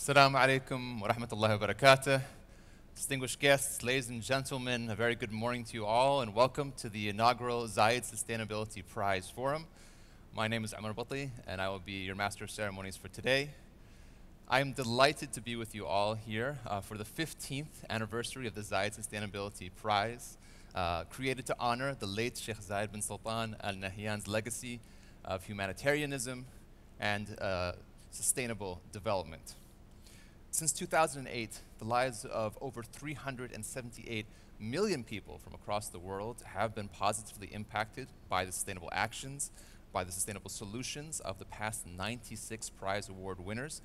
Assalamu alaikum wa rahmatullahi wa barakatuh. Distinguished guests, ladies and gentlemen, a very good morning to you all and welcome to the inaugural Zayed Sustainability Prize Forum. My name is Amar Batli and I will be your Master of Ceremonies for today. I am delighted to be with you all here for the 15th anniversary of the Zayed Sustainability Prize, created to honor the late Sheikh Zayed bin Sultan Al Nahyan's legacy of humanitarianism and sustainable development. Since 2008, the lives of over 378 million people from across the world have been positively impacted by the sustainable actions, by the sustainable solutions of the past 96 prize award winners.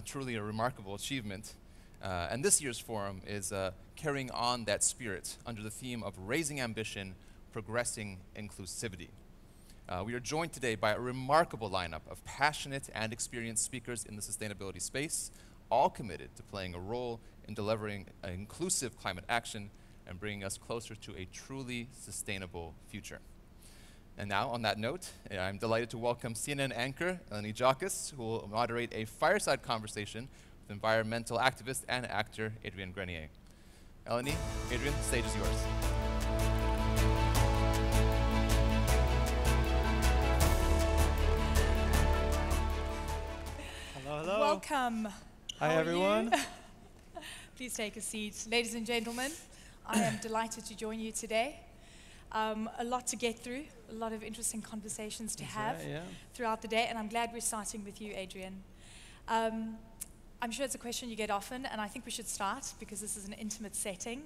Truly a remarkable achievement. And this year's forum is carrying on that spirit under the theme of raising ambition, progressing inclusivity. We are joined today by a remarkable lineup of passionate and experienced speakers in the sustainability space, all committed to playing a role in delivering an inclusive climate action and bringing us closer to a truly sustainable future. And now, on that note, I'm delighted to welcome CNN anchor Eleni Jacques, who will moderate a fireside conversation with environmental activist and actor Adrian Grenier. Eleni, Adrian, the stage is yours. Hello. Welcome. Hi, everyone. Please take a seat. Ladies and gentlemen, I am delighted to join you today. A lot to get through, a lot of interesting conversations to have throughout the day, and I'm glad we're starting with you, Adrian. I'm sure it's a question you get often, and I think we should start because this is an intimate setting.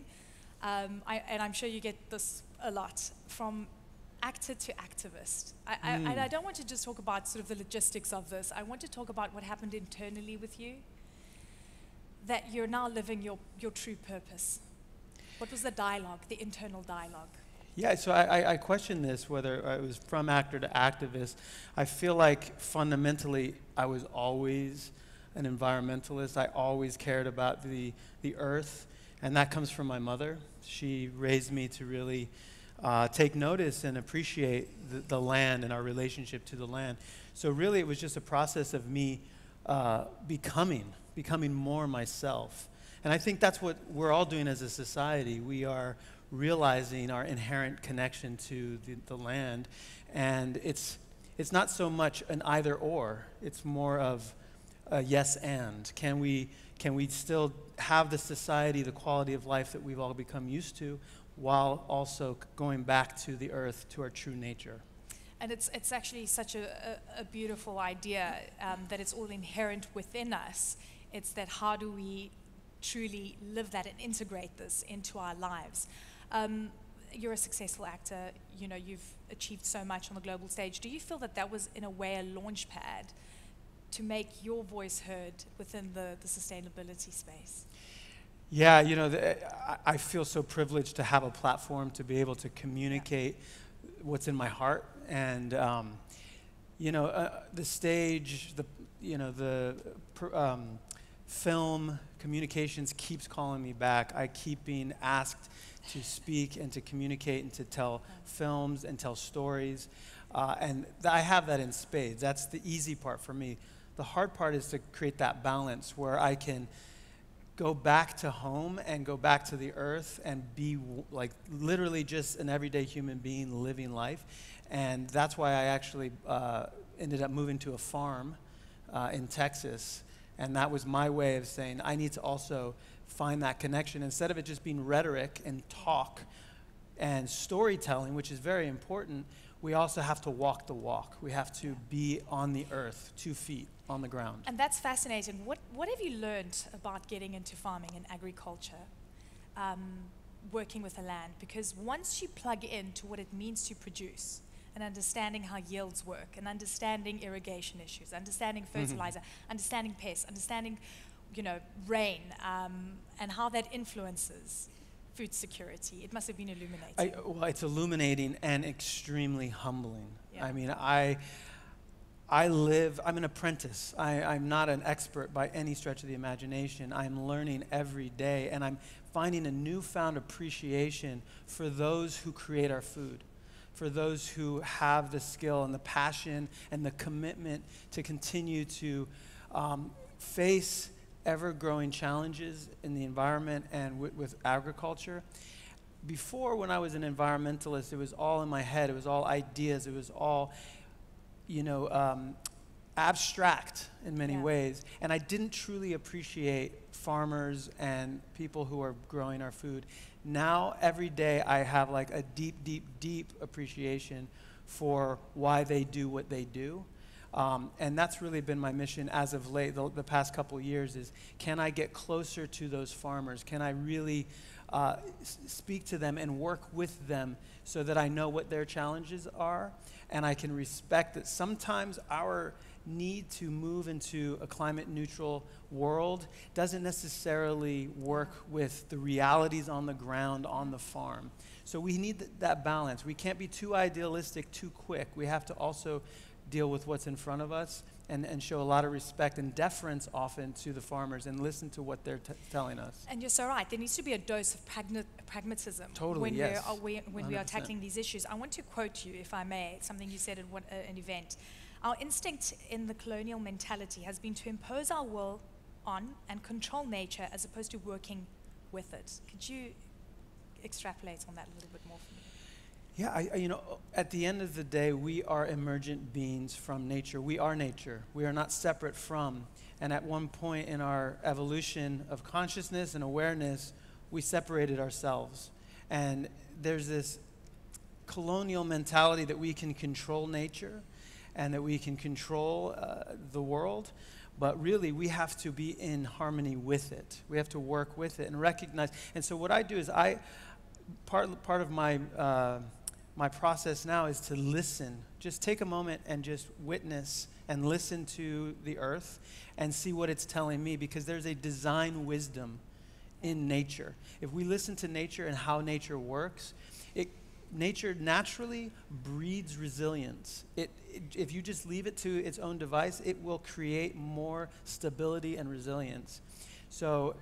And I'm sure you get this a lot, from actor to activist. And I don't want to just talk about sort of the logistics of this. I want to talk about what happened internally with you, that you're now living your true purpose. What was the dialogue, the internal dialogue? Yeah, so I question this, whether I was from actor to activist. I feel like fundamentally I was always an environmentalist. I always cared about the earth, and that comes from my mother. She raised me to really take notice and appreciate the land and our relationship to the land. So really it was just a process of me becoming more myself. And I think that's what we're all doing as a society. We are realizing our inherent connection to the land, and it's not so much an either or, it's more of a yes and. Can we still have the society, the quality of life that we've all become used to, while also going back to the earth, to our true nature? And it's actually such a beautiful idea that it's all inherent within us. It's that how do we truly live that and integrate this into our lives? You're a successful actor, you know, you've achieved so much on the global stage. Do you feel that that was in a way a launch pad to make your voice heard within the sustainability space? Yeah, you know, I feel so privileged to have a platform to be able to communicate what's in my heart. And, you know, the stage, film, communications keeps calling me back. I keep being asked to speak and to communicate and to tell films and tell stories. And I have that in spades. That's the easy part for me. The hard part is to create that balance where I can go back to home and go back to the earth and be like literally just an everyday human being living life. And that's why I actually ended up moving to a farm in Texas. And that was my way of saying I need to also find that connection. Instead of it just being rhetoric and talk and storytelling, which is very important, we also have to walk the walk. We have to be on the earth, 2 feet on the ground. And that's fascinating. What have you learned about getting into farming and agriculture, working with the land? Because once you plug into what it means to produce, and understanding how yields work, and understanding irrigation issues, understanding fertilizer, understanding pests, understanding, you know, rain, and how that influences food security, it must have been illuminating. Well, it's illuminating and extremely humbling. Yeah. I mean, I'm an apprentice. I'm not an expert by any stretch of the imagination. I'm learning every day, and I'm finding a newfound appreciation for those who create our food, for those who have the skill and the passion and the commitment to continue to face ever-growing challenges in the environment and with agriculture. Before, when I was an environmentalist, it was all in my head. It was all ideas. It was all, abstract in many ways. And I didn't truly appreciate farmers and people who are growing our food. Now, every day, I have like a deep, deep, deep appreciation for why they do what they do. And that's really been my mission as of late, the past couple years, is can I get closer to those farmers? Can I really speak to them and work with them so that I know what their challenges are, and I can respect that sometimes our need to move into a climate neutral world doesn't necessarily work with the realities on the ground on the farm. So we need that balance. We can't be too idealistic too quick. We have to also deal with what's in front of us and show a lot of respect and deference often to the farmers and listen to what they're telling us. And you're so right. There needs to be a dose of pragmatism when we are tackling these issues. I want to quote you, if I may, something you said at an event. Our instinct in the colonial mentality has been to impose our will on and control nature as opposed to working with it. Could you extrapolate on that a little bit more for me? Yeah, at the end of the day, we are emergent beings from nature. We are nature. We are not separate from. And at one point in our evolution of consciousness and awareness, we separated ourselves. And there's this colonial mentality that we can control nature and that we can control the world. But really, we have to be in harmony with it. We have to work with it and recognize. And so what I do is part of my process now is to listen. Just take a moment and just witness and listen to the earth and see what it's telling me, because there's a design wisdom in nature. If we listen to nature and how nature works, nature naturally breeds resilience. If you just leave it to its own device, it will create more stability and resilience. So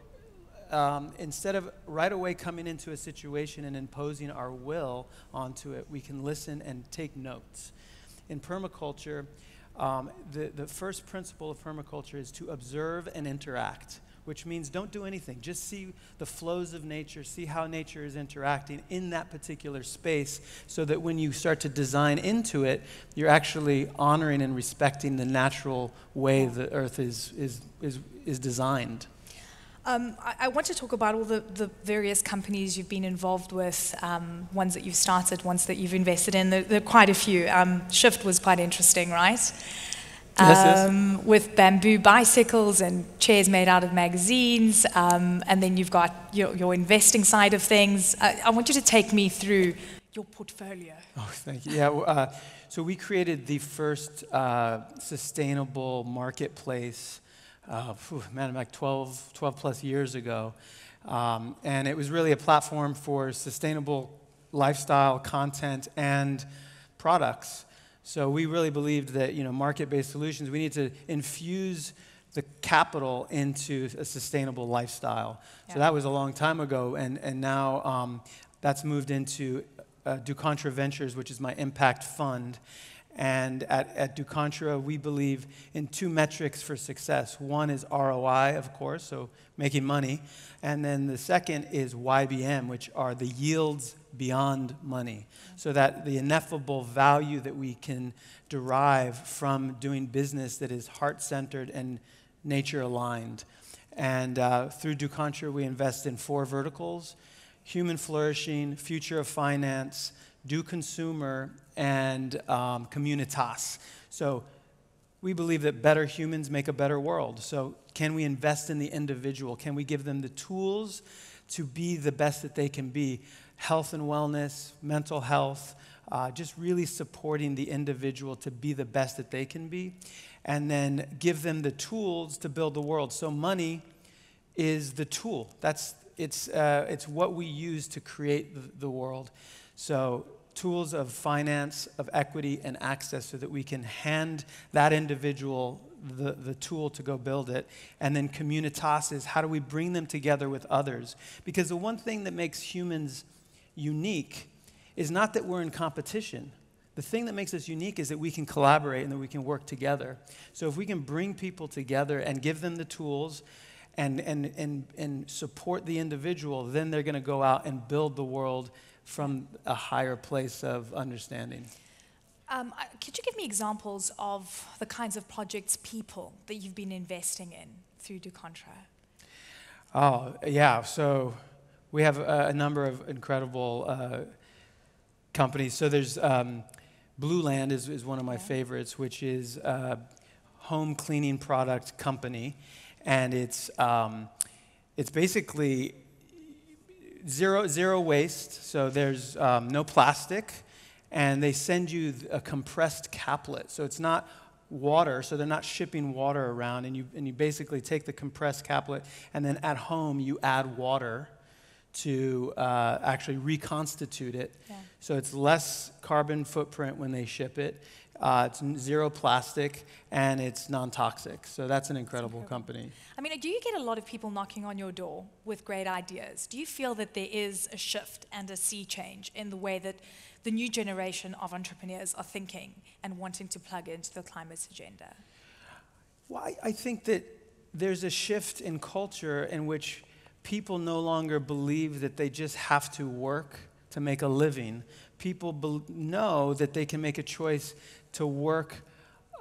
instead of right away coming into a situation and imposing our will onto it, we can listen and take notes. In permaculture, the first principle of permaculture is to observe and interact, which means don't do anything. Just see the flows of nature, see how nature is interacting in that particular space, so that when you start to design into it, you're actually honoring and respecting the natural way the earth is designed. I want to talk about all the various companies you've been involved with, ones that you've started, ones that you've invested in. There are quite a few. Shift was quite interesting, right? Yes. With bamboo bicycles and chairs made out of magazines, and then you've got your investing side of things. I want you to take me through your portfolio. Oh, thank you. Yeah, so we created the first sustainable marketplace like 12 plus years ago. And it was really a platform for sustainable lifestyle, content, and products. So we really believed that, market-based solutions, we need to infuse the capital into a sustainable lifestyle. Yeah. So that was a long time ago, and now that's moved into Ducontra Ventures, which is my impact fund. And at Ducontra, we believe in two metrics for success. One is ROI, of course, so making money. And then the second is YBM, which are the yields beyond money. So that the ineffable value that we can derive from doing business that is heart-centered and nature-aligned. And through Ducontra, we invest in 4 verticals: human flourishing, future of finance, do consumer, and communitas. So we believe that better humans make a better world. So can we invest in the individual? Can we give them the tools to be the best that they can be? Health and wellness, mental health, just really supporting the individual to be the best that they can be, and then give them the tools to build the world. So money is the tool. It's what we use to create the world. So tools of finance, of equity, and access, so that we can hand that individual the tool to go build it. And then communitas is how do we bring them together with others? Because the one thing that makes humans unique is not that we're in competition. The thing that makes us unique is that we can collaborate and that we can work together. So if we can bring people together and give them the tools and support the individual, then they're going to go out and build the world from a higher place of understanding. Could you give me examples of the kinds of projects, people that you've been investing in through Du Contra? Oh, yeah. So we have a number of incredible companies. So there's Blue Land is one of my favorites, which is a home cleaning product company. And it's basically zero waste. So there's no plastic. And they send you a compressed caplet. So it's not water, so they're not shipping water around. And you basically take the compressed caplet, and then at home you add water to actually reconstitute it. Yeah. So it's less carbon footprint when they ship it. It's zero plastic, and it's non-toxic. So that's an incredible company. I mean, do you get a lot of people knocking on your door with great ideas? Do you feel that there is a shift and a sea change in the way that the new generation of entrepreneurs are thinking and wanting to plug into the climate agenda? Well, I think that there's a shift in culture in which people no longer believe that they just have to work to make a living. People know that they can make a choice to work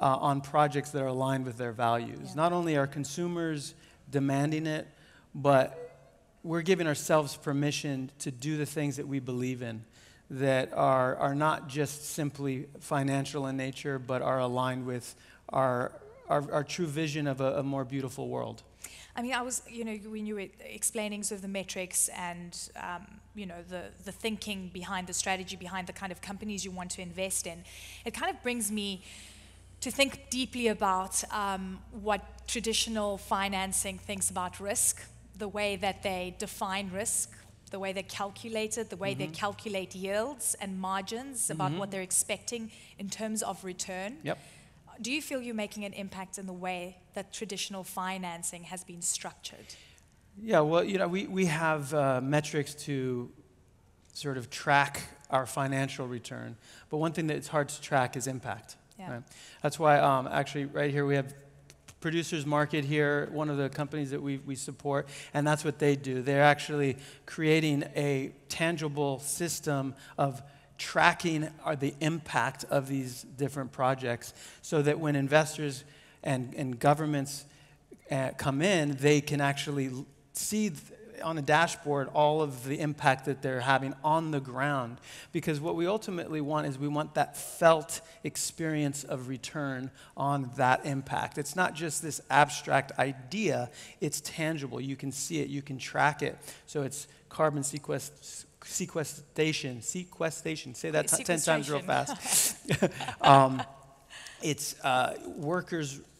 on projects that are aligned with their values. Yeah. Not only are consumers demanding it, but we're giving ourselves permission to do the things that we believe in, that are not just simply financial in nature, but are aligned with our true vision of a more beautiful world. I mean, when you were explaining sort of the metrics and, the thinking behind the strategy, behind the kind of companies you want to invest in, it kind of brings me to think deeply about what traditional financing thinks about risk, the way that they define risk, the way they calculate it, the way they calculate yields and margins about what they're expecting in terms of return. Yep. Do you feel you're making an impact in the way that traditional financing has been structured? Yeah, well, we have metrics to sort of track our financial return, but one thing that's hard to track is impact. Yeah. Right? That's why actually right here we have Producers Market here, one of the companies that we support, and that's what they do. They're actually creating a tangible system of tracking the impact of these different projects so that when investors and governments come in, they can actually see on a dashboard all of the impact that they're having on the ground. Because what we ultimately want is we want that felt experience of return on that impact. It's not just this abstract idea, it's tangible. You can see it, you can track it. So it's carbon sequestration. Say that 10 times real fast. It's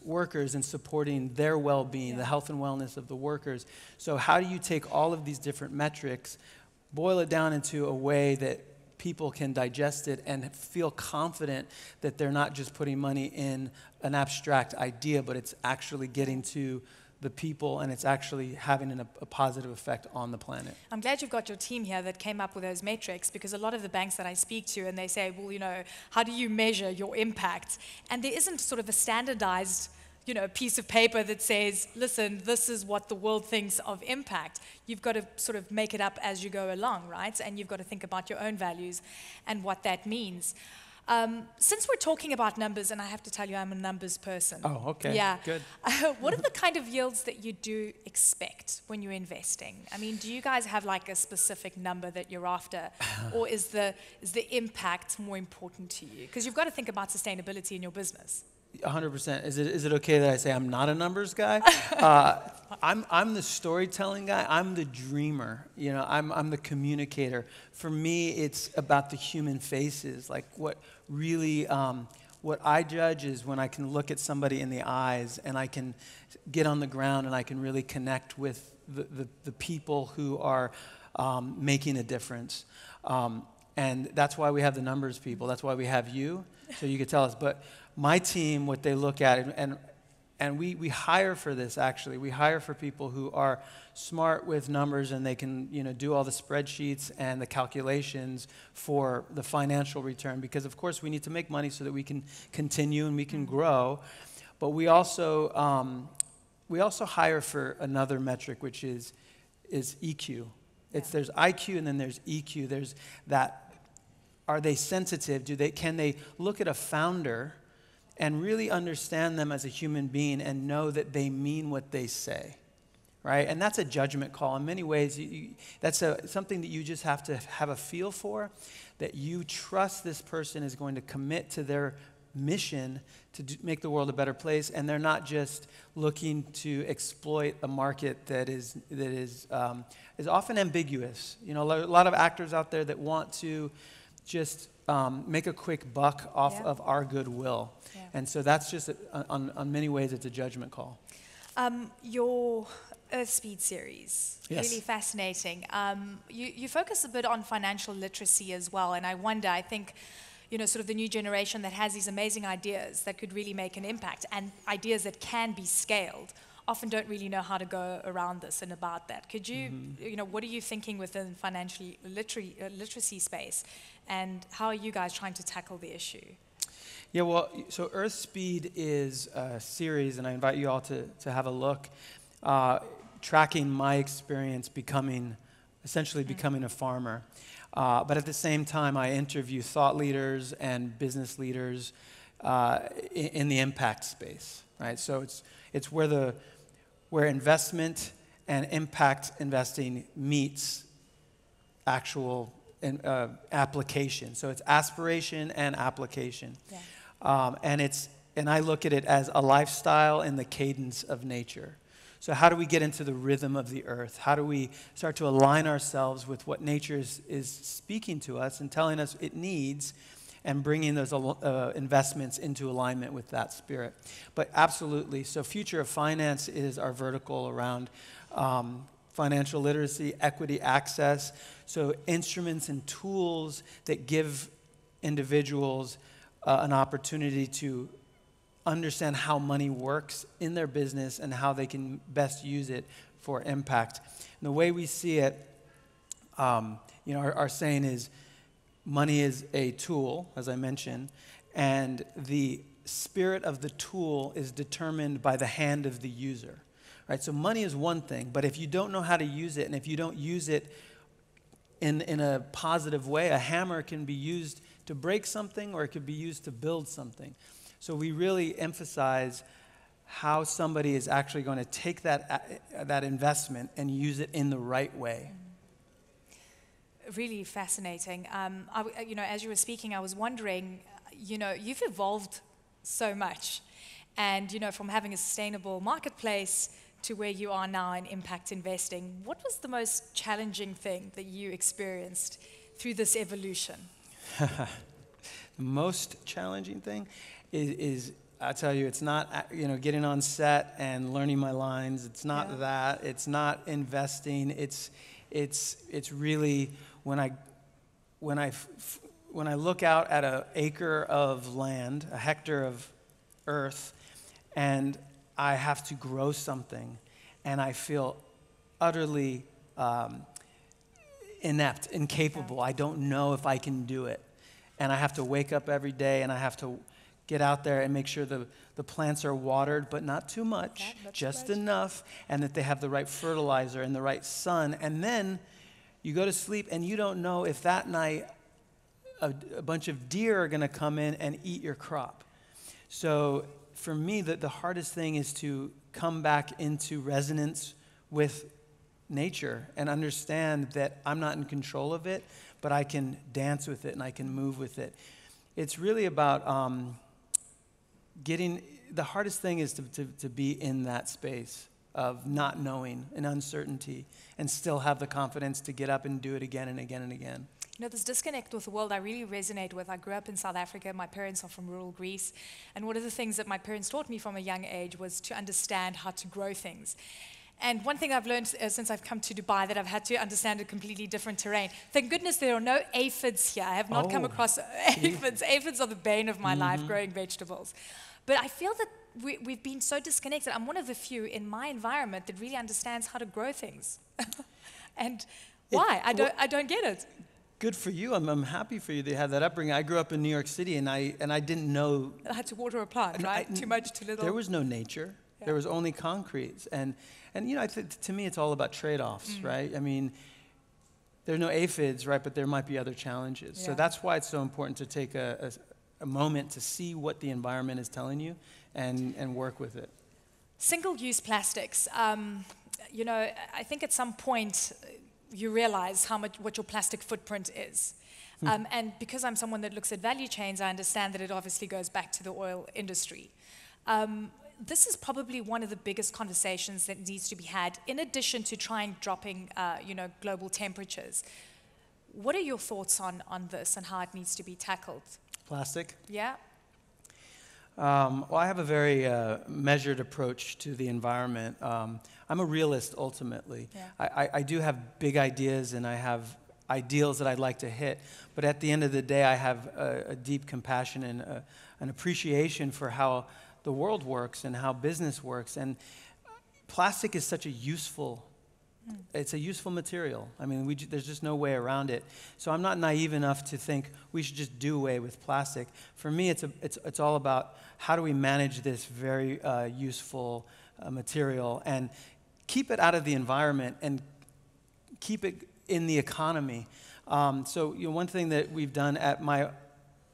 workers and supporting their well-being, the health and wellness of the workers. So how do you take all of these different metrics, boil it down into a way that people can digest it and feel confident that they're not just putting money in an abstract idea, but it's actually getting to the people, and it's actually having a positive effect on the planet. I'm glad you've got your team here that came up with those metrics, because a lot of the banks that I speak to, and they say, well, how do you measure your impact? And there isn't sort of a standardized, piece of paper that says, listen, this is what the world thinks of impact. You've got to sort of make it up as you go along, right? And you've got to think about your own values and what that means. Since we're talking about numbers, and I have to tell you, I'm a numbers person. Oh, okay. Yeah. Good. What are the kind of yields that you do expect when you're investing? I mean, do you guys have like a specific number that you're after, or is the impact more important to you? Because you've got to think about sustainability in your business. 100%. Is it okay that I say I'm not a numbers guy? I'm the storytelling guy. I'm the dreamer. I'm the communicator. For me, it's about the human faces. Like what really, what I judge is when I can look at somebody in the eyes and I can get on the ground and I can really connect with the people who are making a difference. And that's why we have the numbers people. That's why we have you, so you could tell us. But my team, what they look at, and we hire for this, actually. We hire for people who are smart with numbers, and they can do all the spreadsheets and the calculations for the financial return, because of course we need to make money so that we can continue and we can grow. But we also we also hire for another metric, which is EQ. There's IQ and then there's EQ. There's that, are they sensitive? Can they look at a founder and really understand them as a human being and know that they mean what they say, right? And that's a judgment call. In many ways, that's something that you just have to have a feel for, that you trust this person is going to commit to their mission to make the world a better place, and they're not just looking to exploit a market that is often ambiguous. You know, a lot of actors out there that want to just make a quick buck off of our goodwill. Yeah. And so that's just, on many ways, it's a judgment call. Your Earth Speed series, really fascinating. You focus a bit on financial literacy as well, and I think, you know, sort of the new generation that has these amazing ideas that could really make an impact, and ideas that can be scaled, often don't really know how to go around this and about that. Could you, you know, what are you thinking within financial literacy space, and how are you guys trying to tackle the issue? Yeah, well, so Earth Speed is a series, and I invite you all to have a look, tracking my experience essentially becoming a farmer. But at the same time, I interview thought leaders and business leaders in the impact space, right? So it's where investment and impact investing meets actual application. So it's aspiration and application. Yeah. And I look at it as a lifestyle in the cadence of nature. So how do we get into the rhythm of the earth? How do we start to align ourselves with what nature is speaking to us and telling us it needs, and bringing those investments into alignment with that spirit? But absolutely, so Future of Finance is our vertical around financial literacy, equity access, so instruments and tools that give individuals an opportunity to understand how money works in their business and how they can best use it for impact. And the way we see it, you know, our saying is, money is a tool, as I mentioned, and the spirit of the tool is determined by the hand of the user, right? So money is one thing, but if you don't know how to use it, and if you don't use it in a positive way, a hammer can be used to break something, or it could be used to build something. So we really emphasize how somebody is actually going to take that investment and use it in the right way. Really fascinating. You know, as you were speaking, I was wondering, you know, you've evolved so much, and you know, from having a sustainable marketplace to where you are now in impact investing. What was the most challenging thing that you experienced through this evolution? The most challenging thing is I tell you, it's not, you know, getting on set and learning my lines. It's not that. It's not investing. It's really when I look out at an acre of land, a hectare of earth, and I have to grow something, and I feel utterly inept, incapable. I don't know if I can do it. And I have to wake up every day, and I have to get out there and make sure the plants are watered, but not too much, just enough, and that they have the right fertilizer and the right sun. And then you go to sleep, and you don't know if that night a bunch of deer are going to come in and eat your crop. So for me, the hardest thing is to come back into resonance with nature and understand that I'm not in control of it, but I can dance with it and I can move with it. It's really about the hardest thing is to be in that space of not knowing and uncertainty, and still have the confidence to get up and do it again and again and again. You know, this disconnect with the world I really resonate with. I grew up in South Africa. My parents are from rural Greece. And one of the things that my parents taught me from a young age was to understand how to grow things. And one thing I've learned since I've come to Dubai, that I've had to understand a completely different terrain. Thank goodness there are no aphids here. I have not come across aphids. Aphids are the bane of my life, growing vegetables. But I feel that we've been so disconnected. I'm one of the few in my environment that really understands how to grow things. And why? I don't get it. Good for you. I'm happy for you that you have that upbringing. I grew up in New York City, and I didn't know. I had to water a plant, right? Too much, too little. There was no nature. There was only concrete. And you know, to me, it's all about trade-offs, right? I mean, there are no aphids, right, but there might be other challenges. So that's why it's so important to take a moment to see what the environment is telling you and work with it. Single-use plastics. You know, I think at some point you realize what your plastic footprint is. And because I'm someone that looks at value chains, I understand that it obviously goes back to the oil industry. This is probably one of the biggest conversations that needs to be had, in addition to dropping, you know, global temperatures. What are your thoughts on this and how it needs to be tackled? Plastic? Yeah. Well, I have a very measured approach to the environment. I'm a realist, ultimately. Yeah. I do have big ideas, and I have ideals that I'd like to hit, but at the end of the day, I have a deep compassion and an appreciation for how the world works and how business works. And plastic is such a useful, it's a useful material. I mean, there's just no way around it. So I'm not naive enough to think we should just do away with plastic. For me, it's all about how do we manage this very useful material and keep it out of the environment and keep it in the economy. So you know, one thing that we've done at my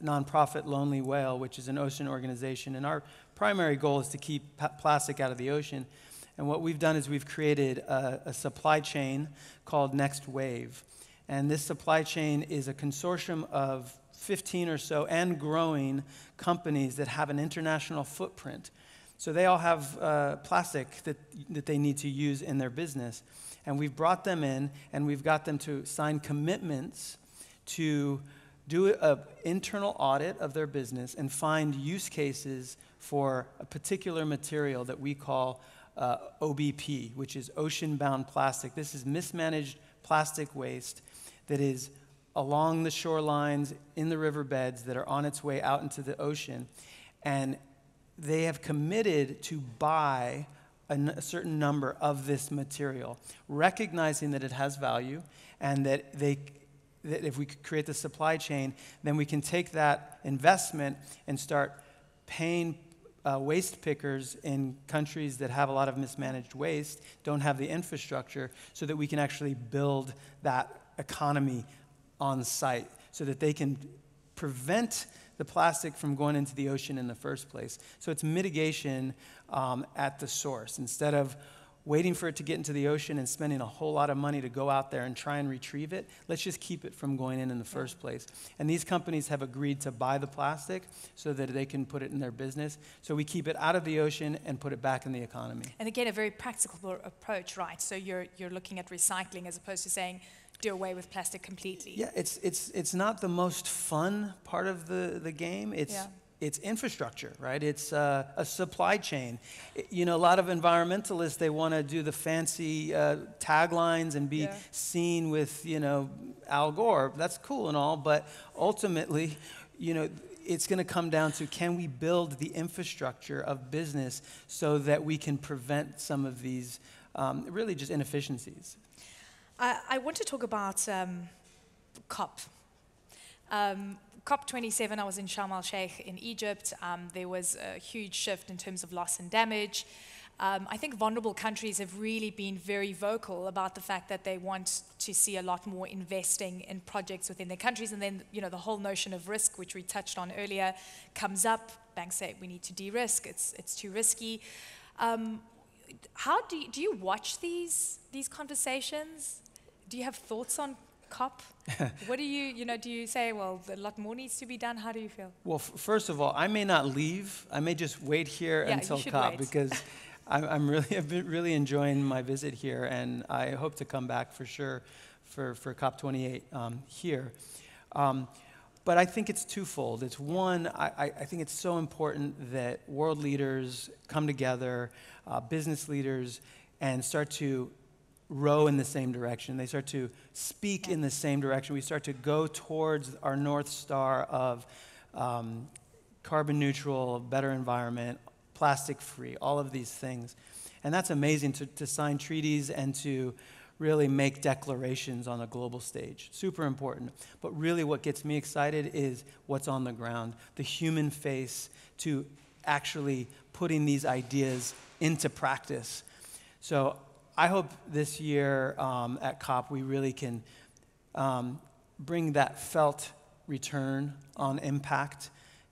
nonprofit Lonely Whale, which is an ocean organization, and our primary goal is to keep plastic out of the ocean. And what we've done is we've created a supply chain called Next Wave. And this supply chain is a consortium of 15 or so and growing companies that have an international footprint. So they all have plastic that they need to use in their business. And we've brought them in, and we've got them to sign commitments to do an internal audit of their business and find use cases for a particular material that we call OBP, which is ocean-bound plastic. This is mismanaged plastic waste that is along the shorelines, in the riverbeds, that are on its way out into the ocean. And they have committed to buy a certain number of this material, recognizing that it has value and that if we could create the supply chain, then we can take that investment and start paying waste pickers in countries that have a lot of mismanaged waste, don't have the infrastructure, so that we can actually build that economy on site so that they can prevent the plastic from going into the ocean in the first place. So it's mitigation at the source. Instead of waiting for it to get into the ocean and spending a whole lot of money to go out there and try and retrieve it, let's just keep it from going in the first place. And these companies have agreed to buy the plastic so that they can put it in their business. So we keep it out of the ocean and put it back in the economy. And again, a very practical approach, right? So you're looking at recycling as opposed to saying, do away with plastic completely. Yeah, it's not the most fun part of the game. It's infrastructure, right? It's a supply chain. You know, a lot of environmentalists, they want to do the fancy taglines and be seen with, you know, Al Gore. That's cool and all, but ultimately, you know, it's going to come down to, can we build the infrastructure of business so that we can prevent some of these really just inefficiencies? I want to talk about COP. COP27, I was in Sharm el-Sheikh in Egypt. There was a huge shift in terms of loss and damage. I think vulnerable countries have really been very vocal about the fact that they want to see a lot more investing in projects within their countries. And then, you know, the whole notion of risk, which we touched on earlier, comes up. Banks say we need to de-risk. It's too risky. How do you watch these conversations? Do you have thoughts on COP? What do do you say, well, a lot more needs to be done? How do you feel? Well, first of all, I may not leave. I may just wait here until COP because I've been really enjoying my visit here, and I hope to come back for sure for COP28 here. But I think it's twofold. It's one, I think it's so important that world leaders come together, business leaders, and start to row in the same direction. They start to speak in the same direction. We start to go towards our North Star of carbon neutral, better environment, plastic free, all of these things. And that's amazing to sign treaties and to really make declarations on a global stage. Super important. But really what gets me excited is what's on the ground, the human face to actually putting these ideas into practice. So I hope this year at COP we really can bring that felt return on impact.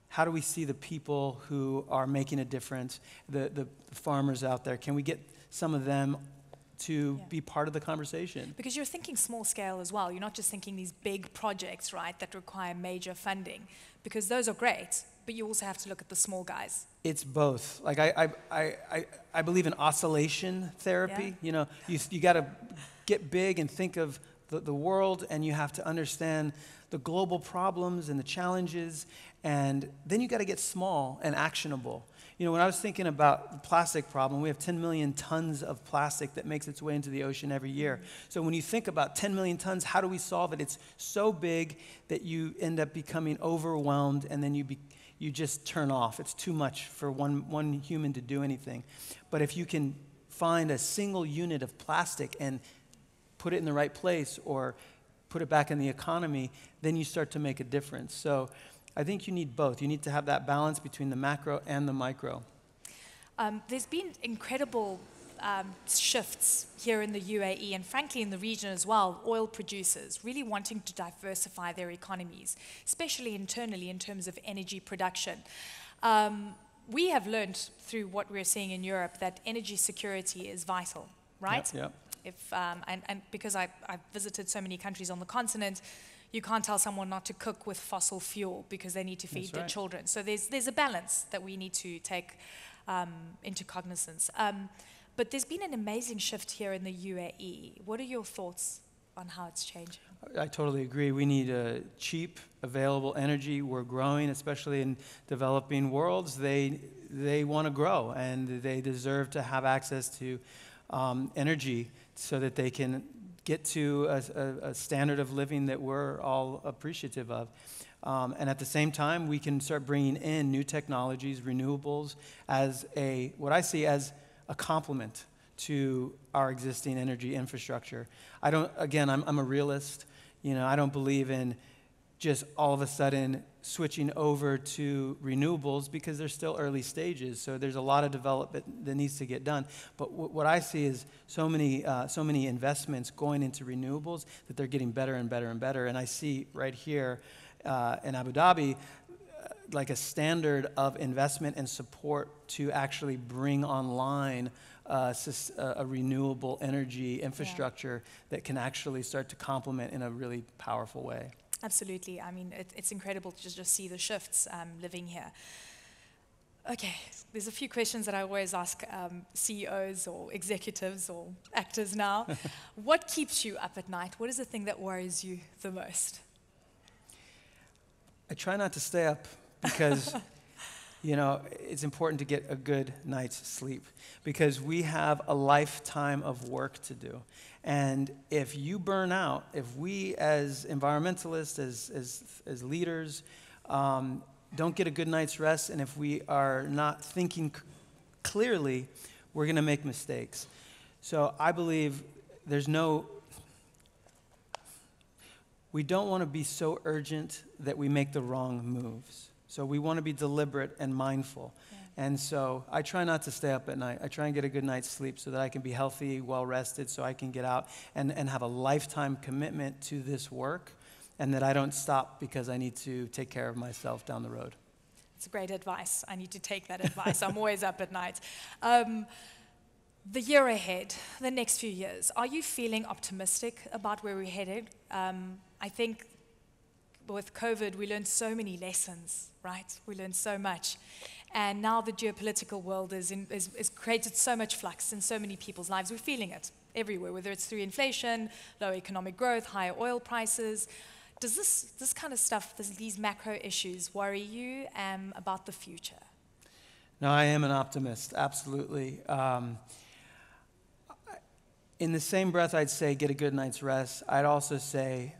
How do we see the people who are making a difference, the farmers out there? Can we get some of them to be part of the conversation? Because you're thinking small scale as well. You're not just thinking these big projects, right, that require major funding, because those are great, but you also have to look at the small guys. It's both. Like I believe in oscillation therapy. Yeah. You know, you got to get big and think of the world, and you have to understand the global problems and the challenges, and then you got to get small and actionable. You know, when I was thinking about the plastic problem, we have 10 million tons of plastic that makes its way into the ocean every year. So when you think about 10 million tons, how do we solve it? It's so big that you end up becoming overwhelmed, and then you just turn off. It's too much for one human to do anything. But if you can find a single unit of plastic and put it in the right place or put it back in the economy, then you start to make a difference. So I think you need both. You need to have that balance between the macro and the micro. There's been incredible shifts here in the UAE and frankly in the region as well, oil producers really wanting to diversify their economies, especially internally in terms of energy production. We have learned through what we're seeing in Europe that energy security is vital, right? Yep. And because I've visited so many countries on the continent, you can't tell someone not to cook with fossil fuel because they need to feed their children. So there's a balance that we need to take into cognizance. But there's been an amazing shift here in the UAE. What are your thoughts on how it's changing? I totally agree. We need cheap, available energy. We're growing, especially in developing worlds. They want to grow, and they deserve to have access to energy so that they can get to a standard of living that we're all appreciative of. And at the same time, we can start bringing in new technologies, renewables, as what I see as a complement to our existing energy infrastructure. I'm a realist. You know, I don't believe in just all of a sudden switching over to renewables because they're still early stages. So there's a lot of development that needs to get done. But what I see is so many investments going into renewables that they're getting better and better and better. And I see right here in Abu Dhabi like a standard of investment and support to actually bring online a renewable energy infrastructure that can actually start to complement in a really powerful way. Absolutely. I mean, it's incredible to just see the shifts living here. Okay, there's a few questions that I always ask CEOs or executives or actors now. What keeps you up at night? What is the thing that worries you the most? I try not to stay up because, you know, it's important to get a good night's sleep because we have a lifetime of work to do. And if you burn out, if we as environmentalists, as leaders, don't get a good night's rest, and if we are not thinking clearly, we're going to make mistakes. So I believe we don't want to be so urgent that we make the wrong moves. So we want to be deliberate and mindful. Yeah. And so I try not to stay up at night. I try and get a good night's sleep so that I can be healthy, well-rested, so I can get out and have a lifetime commitment to this work, and that I don't stop because I need to take care of myself down the road. It's great advice. I need to take that advice. I'm always up at night. The year ahead, the next few years, are you feeling optimistic about where we're headed? I think with COVID, we learned so many lessons, right? We learned so much. And now the geopolitical world has created so much flux in so many people's lives. We're feeling it everywhere, whether it's through inflation, low economic growth, higher oil prices. Does this kind of stuff, these macro issues, worry you about the future? No, I am an optimist, absolutely. In the same breath, I'd say get a good night's rest. I'd also say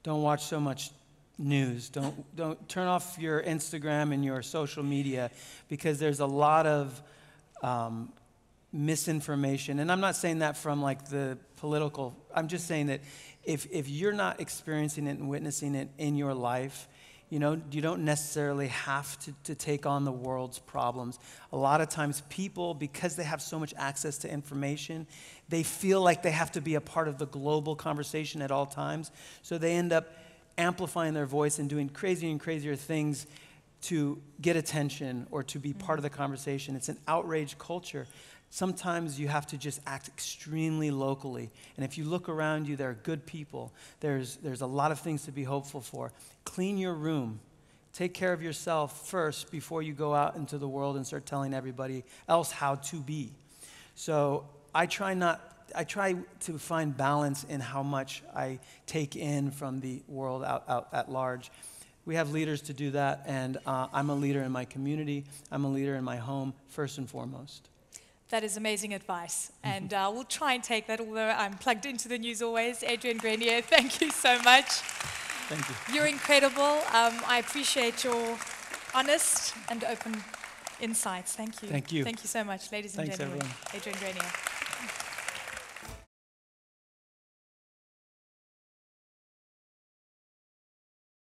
don't watch so much news. Don't turn off your Instagram and your social media because there's a lot of misinformation. And I'm not saying that from like the political. I'm just saying that if you're not experiencing it and witnessing it in your life, You know, you don't necessarily have to take on the world's problems. A lot of times people, because they have so much access to information, they feel like they have to be a part of the global conversation at all times. So they end up amplifying their voice and doing crazier and crazier things to get attention or to be part of the conversation. It's an outrage culture. Sometimes you have to just act extremely locally. And if you look around you, there are good people. There's a lot of things to be hopeful for. Clean your room. Take care of yourself first before you go out into the world and start telling everybody else how to be. So I try to find balance in how much I take in from the world out at large. We have leaders to do that, and I'm a leader in my community. I'm a leader in my home, first and foremost. That is amazing advice, and we'll try and take that, although I'm plugged into the news always. Adrian Grenier, thank you so much. Thank you. You're incredible. I appreciate your honest and open insights. Thank you. Thank you. Thank you so much, ladies and Thanks, gentlemen. everyone. Adrian Grenier.